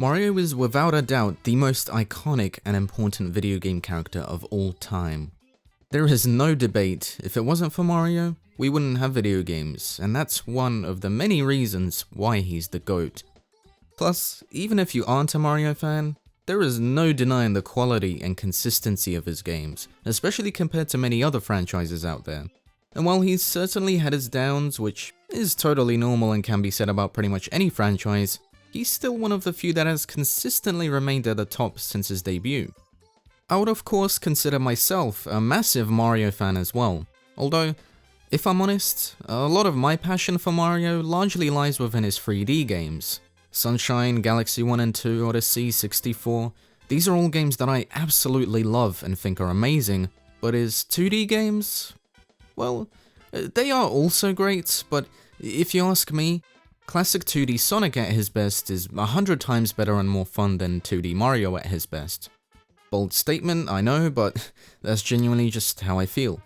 Mario is without a doubt the most iconic and important video game character of all time. There is no debate, if it wasn't for Mario, we wouldn't have video games, and that's one of the many reasons why he's the GOAT. Plus, even if you aren't a Mario fan, there is no denying the quality and consistency of his games, especially compared to many other franchises out there. And while he's certainly had his downs, which is totally normal and can be said about pretty much any franchise, he's still one of the few that has consistently remained at the top since his debut. I would of course consider myself a massive Mario fan as well, although, if I'm honest, a lot of my passion for Mario largely lies within his 3D games. Sunshine, Galaxy 1 and 2, Odyssey, 64, these are all games that I absolutely love and think are amazing, but his 2D games? Well, they are also great, but if you ask me, classic 2D Sonic at his best is 100 times better and more fun than 2D Mario at his best. Bold statement, I know, but that's genuinely just how I feel.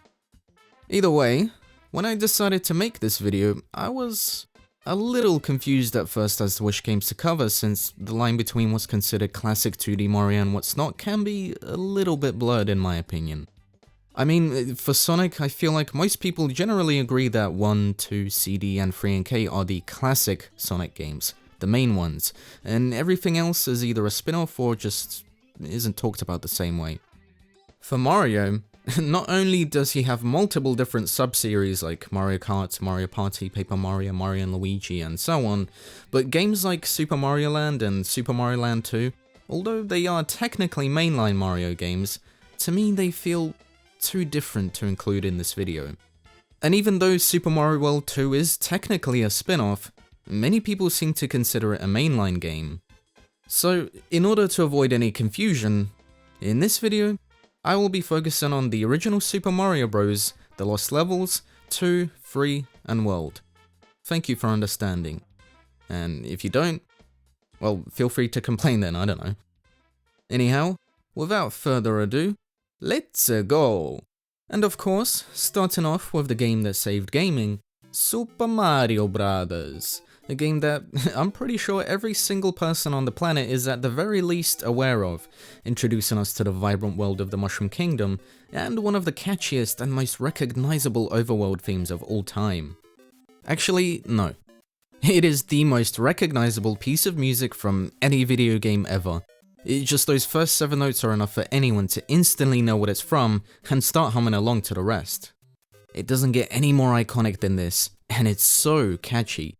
Either way, when I decided to make this video, I was a little confused at first as to which games to cover, since the line between what's considered classic 2D Mario and what's not can be a little bit blurred in my opinion. I mean, for Sonic, I feel like most people generally agree that 1, 2, CD, and 3 and K are the classic Sonic games, the main ones, and everything else is either a spin-off or just isn't talked about the same way. For Mario, not only does he have multiple different sub-series like Mario Kart, Mario Party, Paper Mario, Mario and Luigi, and so on, but games like Super Mario Land and Super Mario Land 2, although they are technically mainline Mario games, to me they feel too different to include in this video. And even though Super Mario World 2 is technically a spin-off, many people seem to consider it a mainline game. So, in order to avoid any confusion, in this video, I will be focusing on the original Super Mario Bros., the Lost Levels, 2, 3, and World. Thank you for understanding. And if you don't, well, feel free to complain then, I don't know. Anyhow, without further ado, let's go! And of course, starting off with the game that saved gaming, Super Mario Bros. A game that I'm pretty sure every single person on the planet is at the very least aware of, introducing us to the vibrant world of the Mushroom Kingdom, and one of the catchiest and most recognizable overworld themes of all time. Actually, no. It is the most recognizable piece of music from any video game ever. Just those first 7 notes are enough for anyone to instantly know what it's from and start humming along to the rest. It doesn't get any more iconic than this, and it's so catchy.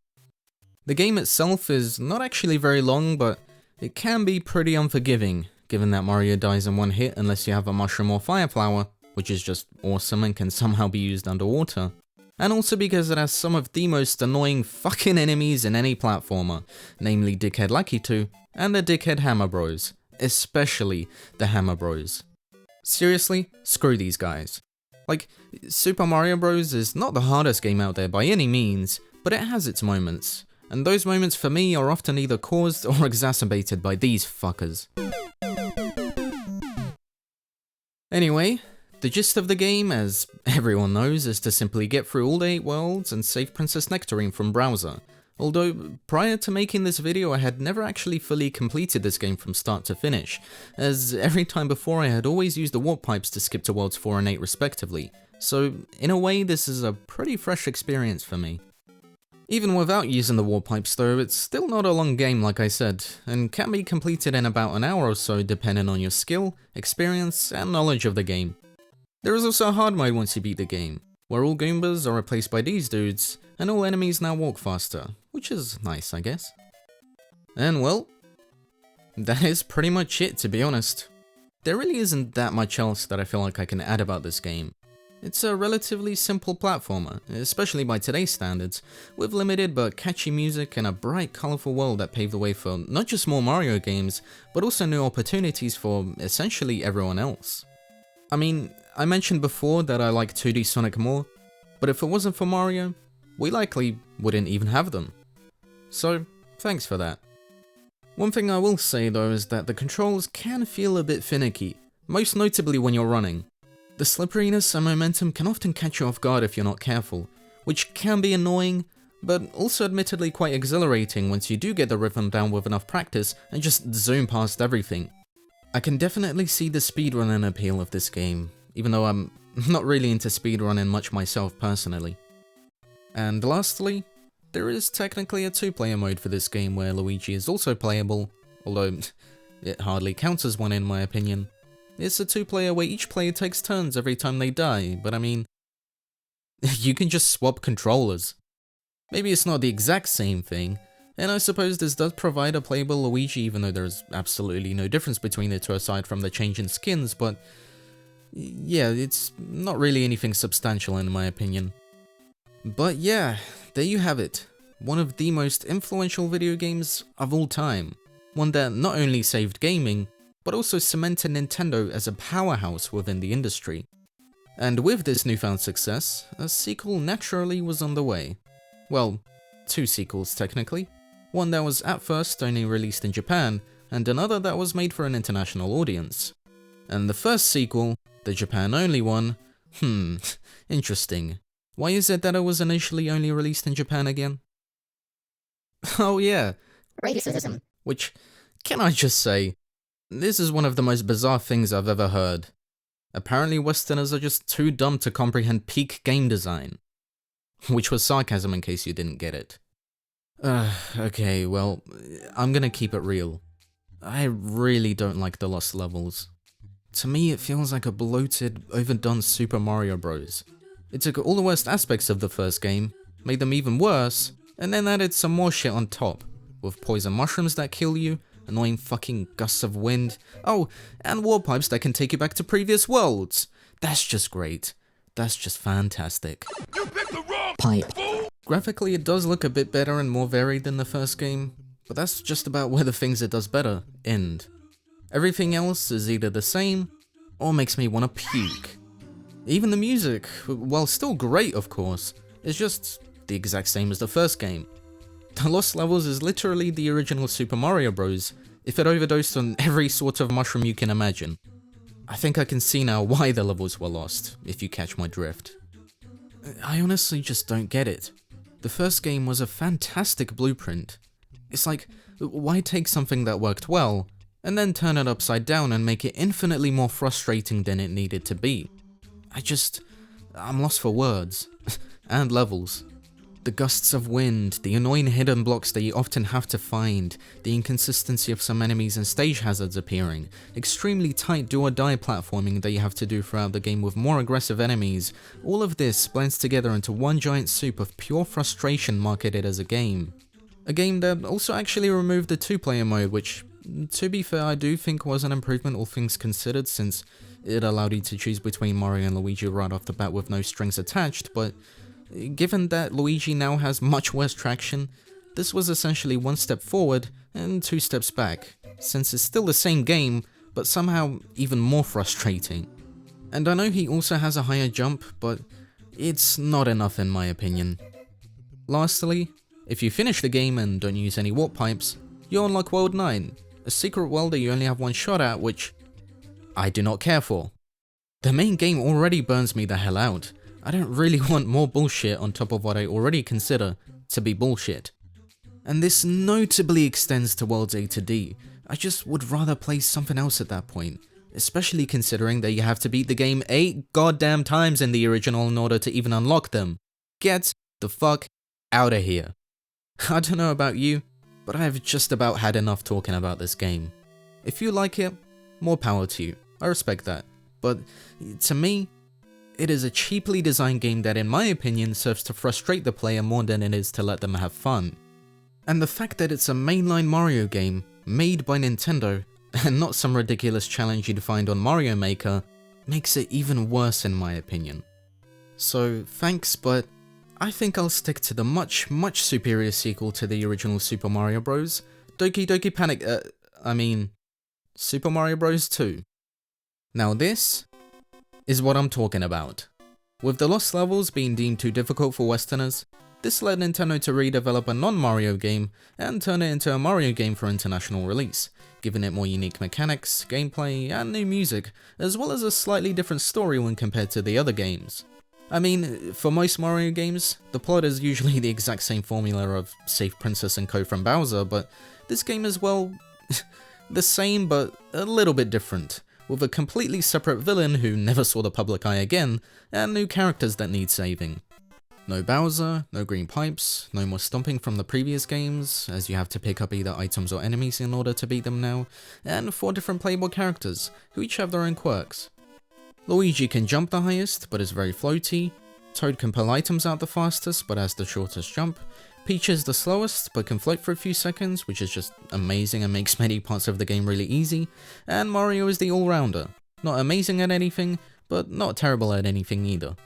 The game itself is not actually very long, but it can be pretty unforgiving, given that Mario dies in one hit unless you have a mushroom or fire flower, which is just awesome and can somehow be used underwater. And also because it has some of the most annoying fucking enemies in any platformer, namely Dickhead Lakitu and the Dickhead Hammer Bros, especially the Hammer Bros. Seriously, screw these guys. Like, Super Mario Bros. Is not the hardest game out there by any means, but it has its moments. And those moments for me are often either caused or exacerbated by these fuckers. Anyway, the gist of the game, as everyone knows, is to simply get through all the 8 worlds and save Princess Nectarine from Bowser. Although, prior to making this video I had never actually fully completed this game from start to finish, as every time before I had always used the warp pipes to skip to worlds 4 and 8 respectively, so in a way this is a pretty fresh experience for me. Even without using the warp pipes though, it's still not a long game like I said, and can be completed in about an hour or so depending on your skill, experience, and knowledge of the game. There is also a hard mode once you beat the game, where all Goombas are replaced by these dudes, and all enemies now walk faster, which is nice I guess. And well, that is pretty much it to be honest. There really isn't that much else that I feel like I can add about this game. It's a relatively simple platformer, especially by today's standards, with limited but catchy music and a bright, colourful world that paved the way for not just more Mario games, but also new opportunities for essentially everyone else. I mean, I mentioned before that I like 2D Sonic more, but if it wasn't for Mario, we likely wouldn't even have them. So, thanks for that. One thing I will say though is that the controls can feel a bit finicky, most notably when you're running. The slipperiness and momentum can often catch you off guard if you're not careful, which can be annoying, but also admittedly quite exhilarating once you do get the rhythm down with enough practice and just zoom past everything. I can definitely see the speedrunning appeal of this game, even though I'm not really into speedrunning much myself personally. And lastly, there is technically a 2-player mode for this game where Luigi is also playable, although it hardly counts as one in my opinion. It's a 2-player where each player takes turns every time they die, but I mean, you can just swap controllers. Maybe it's not the exact same thing, and I suppose this does provide a playable Luigi even though there's absolutely no difference between the two aside from the change in skins, but yeah, it's not really anything substantial in my opinion. But yeah, there you have it. One of the most influential video games of all time. One that not only saved gaming, but also cemented Nintendo as a powerhouse within the industry. And with this newfound success, a sequel naturally was on the way. Well, 2 sequels technically. One that was at first only released in Japan, and another that was made for an international audience. And the first sequel, the Japan-only one, interesting. Why is it that it was initially only released in Japan again? Oh yeah, Racism. which, can I just say, this is one of the most bizarre things I've ever heard. Apparently Westerners are just too dumb to comprehend peak game design. Which was sarcasm in case you didn't get it. Okay, well, I'm gonna keep it real. I really don't like the Lost Levels. To me, it feels like a bloated, overdone Super Mario Bros. It took all the worst aspects of the first game, made them even worse, and then added some more shit on top, with poison mushrooms that kill you, annoying fucking gusts of wind, oh, and warp pipes that can take you back to previous worlds. That's just great. That's just fantastic. You picked the wrong pipe. Graphically, it does look a bit better and more varied than the first game, but that's just about where the things it does better end. Everything else is either the same, or makes me want to puke. Even the music, while still great of course, is just the exact same as the first game. The Lost Levels is literally the original Super Mario Bros. If it overdosed on every sort of mushroom you can imagine. I think I can see now why the levels were lost, if you catch my drift. I honestly just don't get it. The first game was a fantastic blueprint. It's like, why take something that worked well, and then turn it upside down and make it infinitely more frustrating than it needed to be? I'm lost for words. And levels. The gusts of wind, the annoying hidden blocks that you often have to find, the inconsistency of some enemies and stage hazards appearing, extremely tight do-or-die platforming that you have to do throughout the game with more aggressive enemies, all of this blends together into one giant soup of pure frustration marketed as a game. A game that also actually removed the 2-player mode, which, to be fair, I do think was an improvement all things considered, since it allowed you to choose between Mario and Luigi right off the bat with no strings attached, but given that Luigi now has much worse traction, this was essentially 1 step forward and 2 steps back, since it's still the same game, but somehow even more frustrating. And I know he also has a higher jump, but it's not enough in my opinion. Lastly, if you finish the game and don't use any warp pipes, you unlock World 9, a secret world that you only have 1 shot at, which I do not care for. The main game already burns me the hell out. I don't really want more bullshit on top of what I already consider to be bullshit. And this notably extends to Worlds A to D. I just would rather play something else at that point, especially considering that you have to beat the game 8 goddamn times in the original in order to even unlock them. Get the fuck out of here. I don't know about you, but I've just about had enough talking about this game. If you like it, more power to you. I respect that. But to me, it is a cheaply designed game that in my opinion serves to frustrate the player more than it is to let them have fun. And the fact that it's a mainline Mario game, made by Nintendo, and not some ridiculous challenge you'd find on Mario Maker, makes it even worse in my opinion. So thanks, but I think I'll stick to the much superior sequel to the original Super Mario Bros. Doki Doki Panic, Super Mario Bros. 2. Now this is what I'm talking about. With the Lost Levels being deemed too difficult for Westerners, this led Nintendo to redevelop a non-Mario game and turn it into a Mario game for international release, giving it more unique mechanics, gameplay, and new music, as well as a slightly different story when compared to the other games. I mean, for most Mario games, the plot is usually the exact same formula of save Princess and Co from Bowser, but this game is, well, the same but a little bit different, with a completely separate villain who never saw the public eye again, and new characters that need saving. No Bowser, no green pipes, no more stomping from the previous games, as you have to pick up either items or enemies in order to beat them now, and 4 different playable characters, who each have their own quirks. Luigi can jump the highest, but is very floaty. Toad can pull items out the fastest, but has the shortest jump. Peach is the slowest, but can float for a few seconds, which is just amazing and makes many parts of the game really easy. And Mario is the all-rounder. Not amazing at anything, but not terrible at anything either.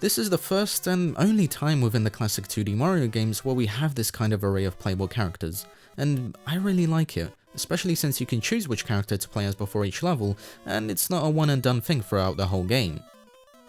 This is the first and only time within the classic 2D Mario games where we have this kind of array of playable characters, and I really like it. Especially since you can choose which character to play as before each level, and it's not a one and done thing throughout the whole game.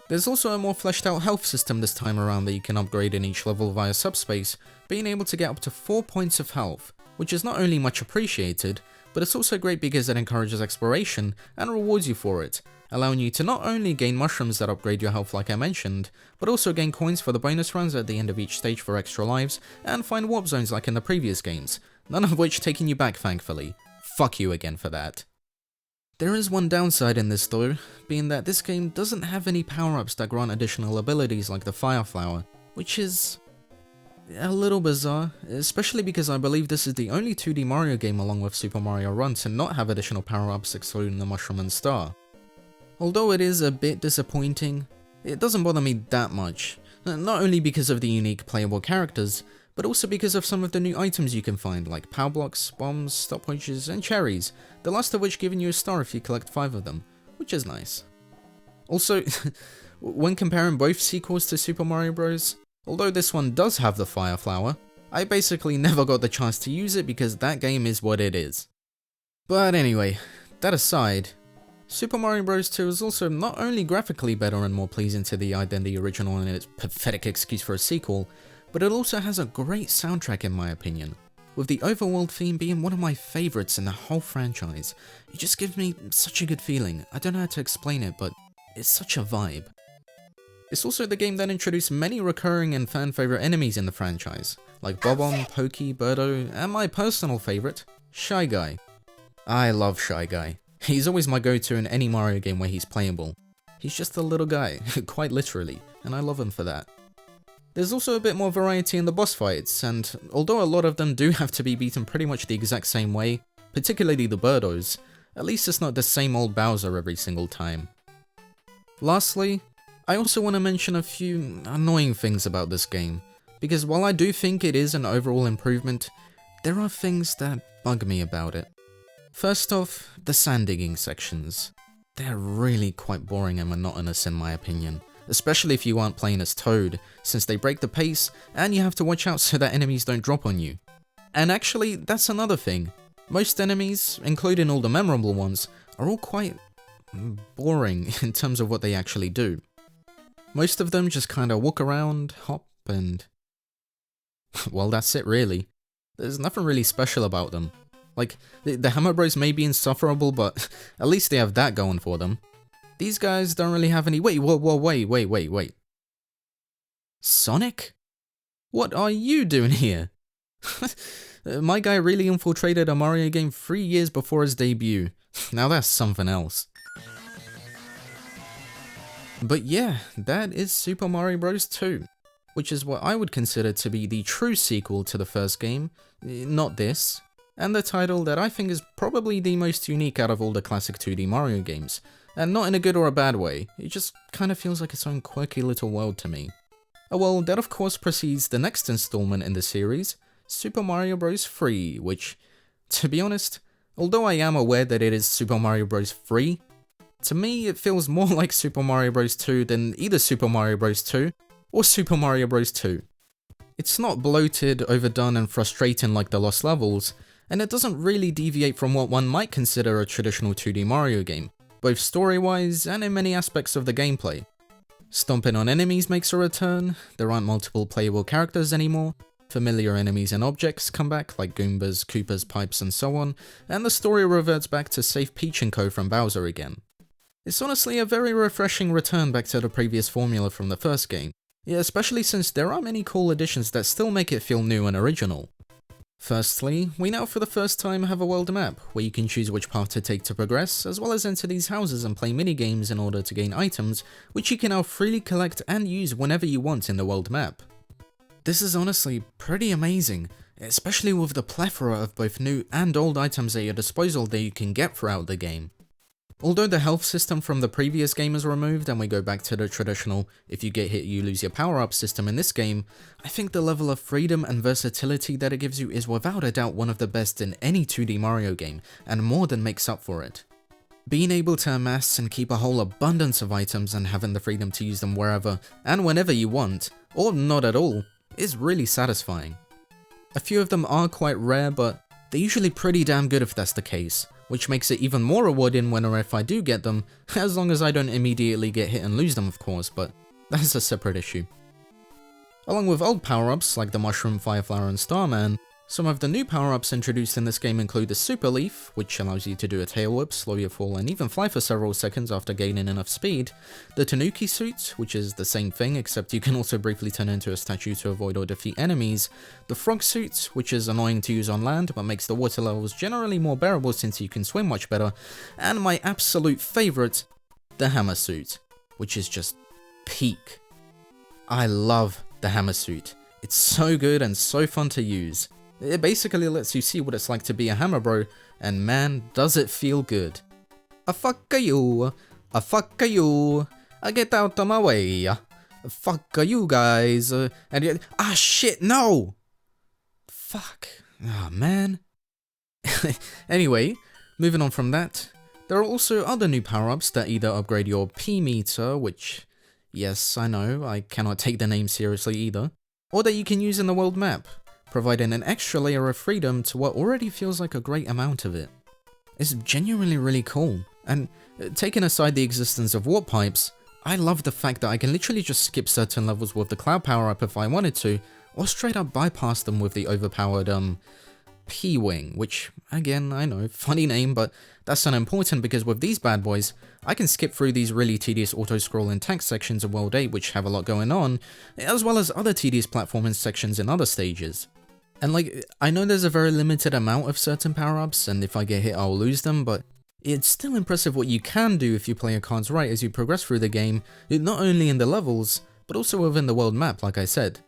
There's also a more fleshed out health system this time around that you can upgrade in each level via subspace, being able to get up to 4 points of health, which is not only much appreciated, but it's also great because it encourages exploration and rewards you for it, allowing you to not only gain mushrooms that upgrade your health like I mentioned, but also gain coins for the bonus runs at the end of each stage for extra lives, and find warp zones like in the previous games, none of which taking you back thankfully. Fuck you again for that. There is one downside in this though, being that this game doesn't have any power-ups that grant additional abilities like the Fire Flower, which is a little bizarre, especially because I believe this is the only 2D Mario game along with Super Mario Run to not have additional power-ups excluding the Mushroom and Star. Although it is a bit disappointing, it doesn't bother me that much, not only because of the unique playable characters, but also because of some of the new items you can find, like power blocks, bombs, stopwatches, and cherries, the last of which giving you a star if you collect 5 of them, which is nice. Also, when comparing both sequels to Super Mario Bros., although this one does have the Fire Flower, I basically never got the chance to use it because that game is what it is. But anyway, that aside, Super Mario Bros. 2 is also not only graphically better and more pleasing to the eye than the original and its pathetic excuse for a sequel, but it also has a great soundtrack in my opinion, with the Overworld theme being one of my favourites in the whole franchise. It just gives me such a good feeling. I don't know how to explain it, but it's such a vibe. It's also the game that introduced many recurring and fan favourite enemies in the franchise, like Bob-omb, Pokey, Birdo, and my personal favourite, Shy Guy. I love Shy Guy. He's always my go-to in any Mario game where he's playable. He's just a little guy, quite literally, and I love him for that. There's also a bit more variety in the boss fights, and although a lot of them do have to be beaten pretty much the exact same way, particularly the Birdos, at least it's not the same old Bowser every single time. Lastly, I also want to mention a few annoying things about this game, because while I do think it is an overall improvement, there are things that bug me about it. First off, the sand digging sections. They're really quite boring and monotonous in my opinion. Especially if you aren't playing as Toad, since they break the pace, and you have to watch out so that enemies don't drop on you. And actually, that's another thing. Most enemies, including all the memorable ones, are all quite boring in terms of what they actually do. Most of them just kinda walk around, hop, and well, that's it really. There's nothing really special about them. Like, the Hammer Bros may be insufferable, but at least they have that going for them. These guys don't really have any- wait. Sonic? What are you doing here? My guy really infiltrated a Mario game 3 years before his debut. Now that's something else. But yeah, that is Super Mario Bros. 2, which is what I would consider to be the true sequel to the first game, not this, and the title that I think is probably the most unique out of all the classic 2D Mario games. And not in a good or a bad way, it just kinda feels like its own quirky little world to me. Oh well, that of course precedes the next installment in the series, Super Mario Bros. 3, which, to be honest, although I am aware that it is Super Mario Bros. 3, to me it feels more like Super Mario Bros. 2 than either Super Mario Bros. 2 or Super Mario Bros. 2. It's not bloated, overdone and frustrating like the Lost Levels, and it doesn't really deviate from what one might consider a traditional 2D Mario game, both story-wise and in many aspects of the gameplay. Stomping on enemies makes a return, there aren't multiple playable characters anymore, familiar enemies and objects come back like Goombas, Koopas, Pipes and so on, and the story reverts back to save Peach and Co from Bowser again. It's honestly a very refreshing return back to the previous formula from the first game, yeah, especially since there are many cool additions that still make it feel new and original. Firstly, we now for the first time have a world map, where you can choose which path to take to progress, as well as enter these houses and play minigames in order to gain items, which you can now freely collect and use whenever you want in the world map. This is honestly pretty amazing, especially with the plethora of both new and old items at your disposal that you can get throughout the game. Although the health system from the previous game is removed and we go back to the traditional if you get hit you lose your power up system in this game, I think the level of freedom and versatility that it gives you is without a doubt one of the best in any 2D Mario game, and more than makes up for it. Being able to amass and keep a whole abundance of items and having the freedom to use them wherever and whenever you want, or not at all, is really satisfying. A few of them are quite rare, but they're usually pretty damn good if that's the case, which makes it even more rewarding when or if I do get them, as long as I don't immediately get hit and lose them of course, but that's a separate issue. Along with old power-ups like the Mushroom, Fireflower and Starman, some of the new power-ups introduced in this game include the Super Leaf, which allows you to do a tail whip, slow your fall and even fly for several seconds after gaining enough speed, the Tanuki Suit, which is the same thing except you can also briefly turn into a statue to avoid or defeat enemies, the Frog Suit, which is annoying to use on land but makes the water levels generally more bearable since you can swim much better, and my absolute favourite, the Hammer Suit, which is just peak. I love the Hammer Suit. It's so good and so fun to use. It basically lets you see what it's like to be a hammer bro, and man, does it feel good. A fuck you, get out of my way, fuck you guys, and shit, no! Fuck, man. Anyway, moving on from that, there are also other new power-ups that either upgrade your P meter, which, yes, I know, I cannot take the name seriously either, or that you can use in the world map, providing an extra layer of freedom to what already feels like a great amount of it. It's genuinely really cool, and taking aside the existence of warp pipes, I love the fact that I can literally just skip certain levels with the cloud power-up if I wanted to, or straight up bypass them with the overpowered, P-Wing, which, again, I know, funny name, but that's unimportant because with these bad boys, I can skip through these really tedious auto-scrolling tank sections of World 8 which have a lot going on, as well as other tedious platforming sections in other stages. And like, I know there's a very limited amount of certain power-ups, and if I get hit I'll lose them, but it's still impressive what you can do if you play your cards right as you progress through the game, not only in the levels, but also within the world map, like I said.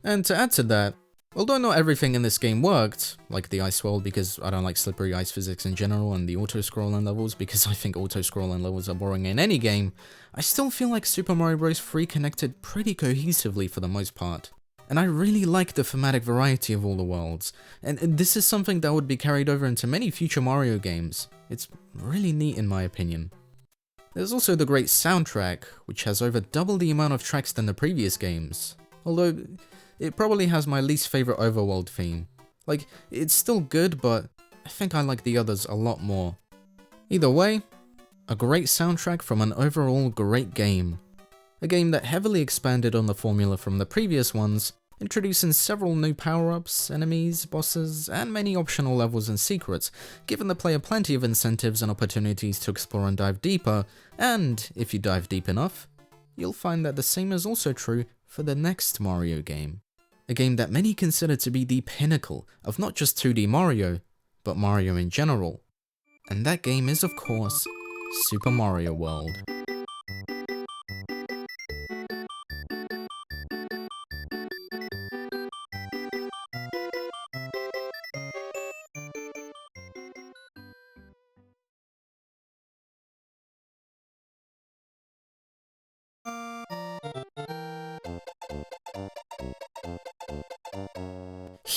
And to add to that, although not everything in this game worked, like the ice world because I don't like slippery ice physics in general, and the auto-scrolling levels because I think auto-scrolling levels are boring in any game, I still feel like Super Mario Bros. 3 connected pretty cohesively for the most part. And I really like the thematic variety of all the worlds, and this is something that would be carried over into many future Mario games. It's really neat in my opinion. There's also the great soundtrack, which has over double the amount of tracks than the previous games, although it probably has my least favourite Overworld theme. Like, it's still good, but I think I like the others a lot more. Either way, a great soundtrack from an overall great game. A game that heavily expanded on the formula from the previous ones, introducing several new power-ups, enemies, bosses, and many optional levels and secrets, giving the player plenty of incentives and opportunities to explore and dive deeper, and if you dive deep enough, you'll find that the same is also true for the next Mario game. A game that many consider to be the pinnacle of not just 2D Mario, but Mario in general. And that game is, of course, Super Mario World.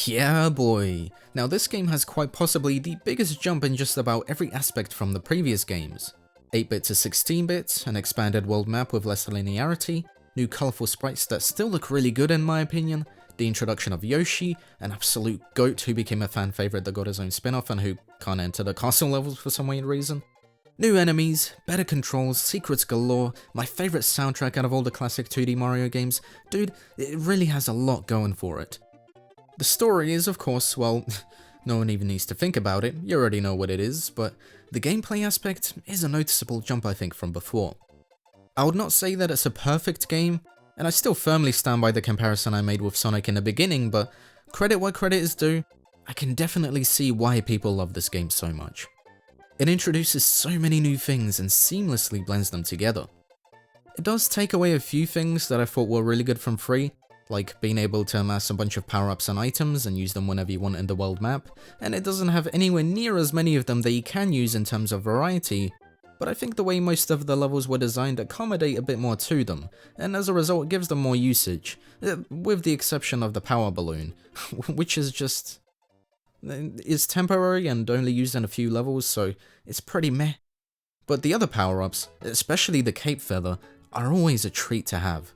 Yeah boy! Now this game has quite possibly the biggest jump in just about every aspect from the previous games. 8-bit to 16-bit, an expanded world map with less linearity, new colourful sprites that still look really good in my opinion, the introduction of Yoshi, an absolute goat who became a fan favourite that got his own spin-off and who can't enter the castle levels for some weird reason, new enemies, better controls, secrets galore, my favourite soundtrack out of all the classic 2D Mario games. Dude, it really has a lot going for it. The story is, of course, well, No one even needs to think about it, you already know what it is, but the gameplay aspect is a noticeable jump I think from before. I would not say that it's a perfect game, and I still firmly stand by the comparison I made with Sonic in the beginning, but credit where credit is due, I can definitely see why people love this game so much. It introduces so many new things and seamlessly blends them together. It does take away a few things that I thought were really good from 3, like being able to amass a bunch of power-ups and items and use them whenever you want in the world map, and it doesn't have anywhere near as many of them that you can use in terms of variety, but I think the way most of the levels were designed accommodate a bit more to them, and as a result gives them more usage, with the exception of the power balloon, which is temporary and only used in a few levels, so it's pretty meh. But the other power-ups, especially the cape feather, are always a treat to have.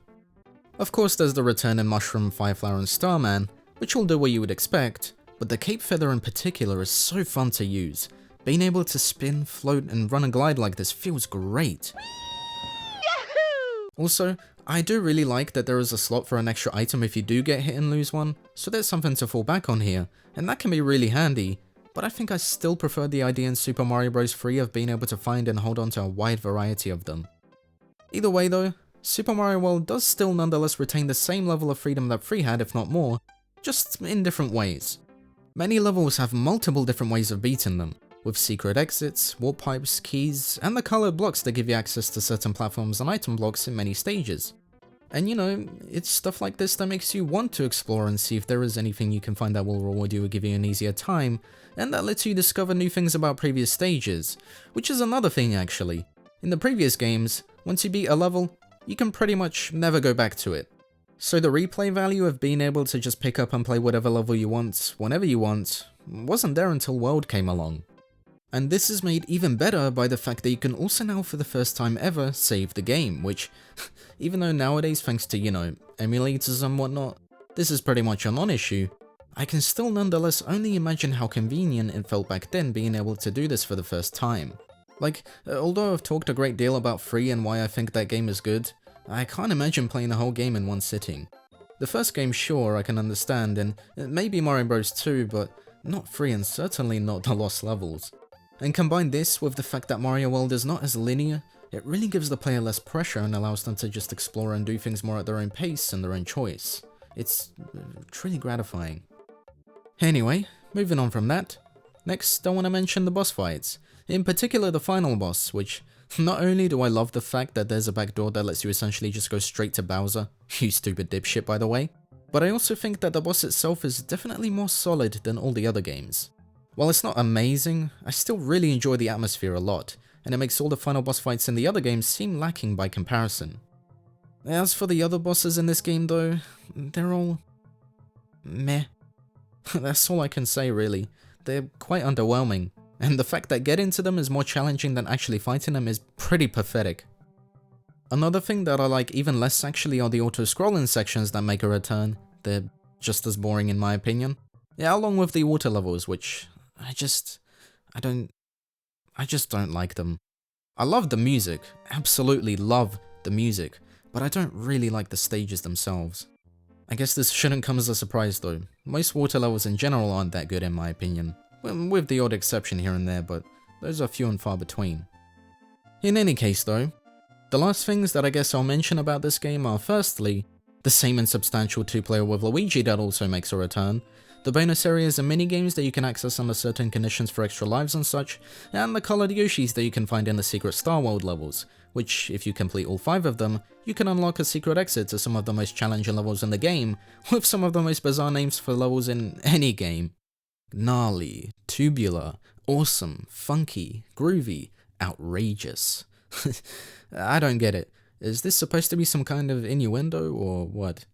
Of course there's the return in Mushroom, Fireflower and Starman, which will do what you would expect, but the cape feather in particular is so fun to use. Being able to spin, float and run and glide like this feels great. Yahoo! Also, I do really like that there is a slot for an extra item if you do get hit and lose one, so there's something to fall back on here, and that can be really handy, but I think I still prefer the idea in Super Mario Bros. 3 of being able to find and hold on to a wide variety of them. Either way though, Super Mario World does still nonetheless retain the same level of freedom that 3 had, if not more, just in different ways. Many levels have multiple different ways of beating them, with secret exits, warp pipes, keys, and the coloured blocks that give you access to certain platforms and item blocks in many stages. And you know, it's stuff like this that makes you want to explore and see if there is anything you can find that will reward you or give you an easier time, and that lets you discover new things about previous stages, which is another thing actually. In the previous games, once you beat a level, you can pretty much never go back to it. So the replay value of being able to just pick up and play whatever level you want, whenever you want, wasn't there until World came along. And this is made even better by the fact that you can also now for the first time ever save the game, which, even though nowadays thanks to, you know, emulators and whatnot, this is pretty much a non-issue, I can still nonetheless only imagine how convenient it felt back then being able to do this for the first time. Like, although I've talked a great deal about 3 and why I think that game is good, I can't imagine playing the whole game in one sitting. The first game, sure, I can understand, and maybe Mario Bros 2, but not 3 and certainly not the Lost Levels. And combine this with the fact that Mario World is not as linear, it really gives the player less pressure and allows them to just explore and do things more at their own pace and their own choice. It's truly gratifying. Anyway, moving on from that, next I want to mention the boss fights. In particular the final boss, which not only do I love the fact that there's a backdoor that lets you essentially just go straight to Bowser, you stupid dipshit by the way, but I also think that the boss itself is definitely more solid than all the other games. While it's not amazing, I still really enjoy the atmosphere a lot, and it makes all the final boss fights in the other games seem lacking by comparison. As for the other bosses in this game though, they're all meh. That's all I can say really, they're quite underwhelming. And the fact that getting to them is more challenging than actually fighting them is pretty pathetic. Another thing that I like even less actually are the auto-scrolling sections that make a return. They're just as boring in my opinion. Yeah, along with the water levels, which I just don't like them. I love the music, absolutely love the music, but I don't really like the stages themselves. I guess this shouldn't come as a surprise though. Most water levels in general aren't that good in my opinion. With the odd exception here and there, but those are few and far between. In any case though, the last things that I guess I'll mention about this game are firstly, the same insubstantial 2-player with Luigi that also makes a return, the bonus areas and minigames that you can access under certain conditions for extra lives and such, and the coloured Yoshis that you can find in the secret Star World levels, which if you complete all 5 of them, you can unlock a secret exit to some of the most challenging levels in the game, with some of the most bizarre names for levels in any game. Gnarly, tubular, awesome, funky, groovy, outrageous. I don't get it. Is this supposed to be some kind of innuendo or what?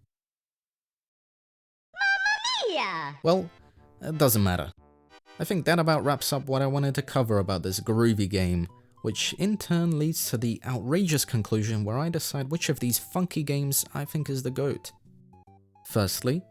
Mamma mia! Well, it doesn't matter. I think that about wraps up what I wanted to cover about this groovy game, which in turn leads to the outrageous conclusion where I decide which of these funky games I think is the GOAT. Firstly,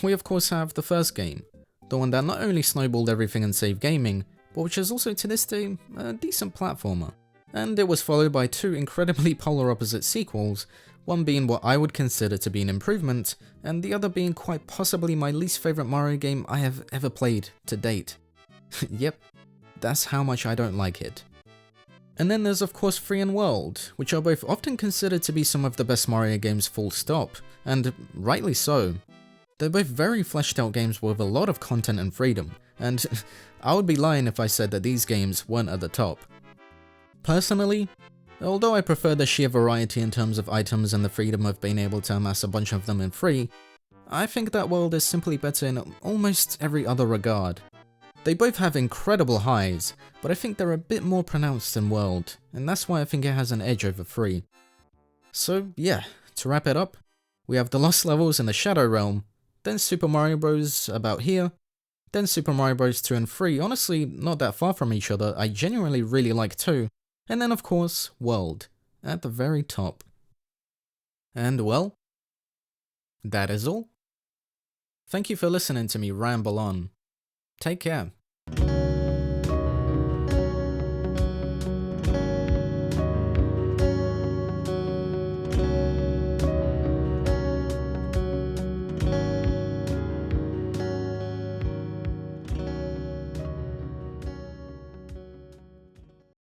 we of course have the first game, the one that not only snowballed everything in Save Gaming, but which is also to this day a decent platformer. And it was followed by 2 incredibly polar opposite sequels, one being what I would consider to be an improvement, and the other being quite possibly my least favorite Mario game I have ever played to date. Yep, that's how much I don't like it. And then there's of course Free and World, which are both often considered to be some of the best Mario games full stop, and rightly so. They're both very fleshed out games with a lot of content and freedom, and I would be lying if I said that these games weren't at the top. Personally, although I prefer the sheer variety in terms of items and the freedom of being able to amass a bunch of them in free, I think that World is simply better in almost every other regard. They both have incredible highs, but I think they're a bit more pronounced in World, and that's why I think it has an edge over Free. So yeah, to wrap it up, we have the Lost Levels in the Shadow Realm, then Super Mario Bros. About here, then Super Mario Bros. 2 and 3, honestly not that far from each other, I genuinely really like too, and then of course, World, at the very top. And well, that is all. Thank you for listening to me ramble on. Take care.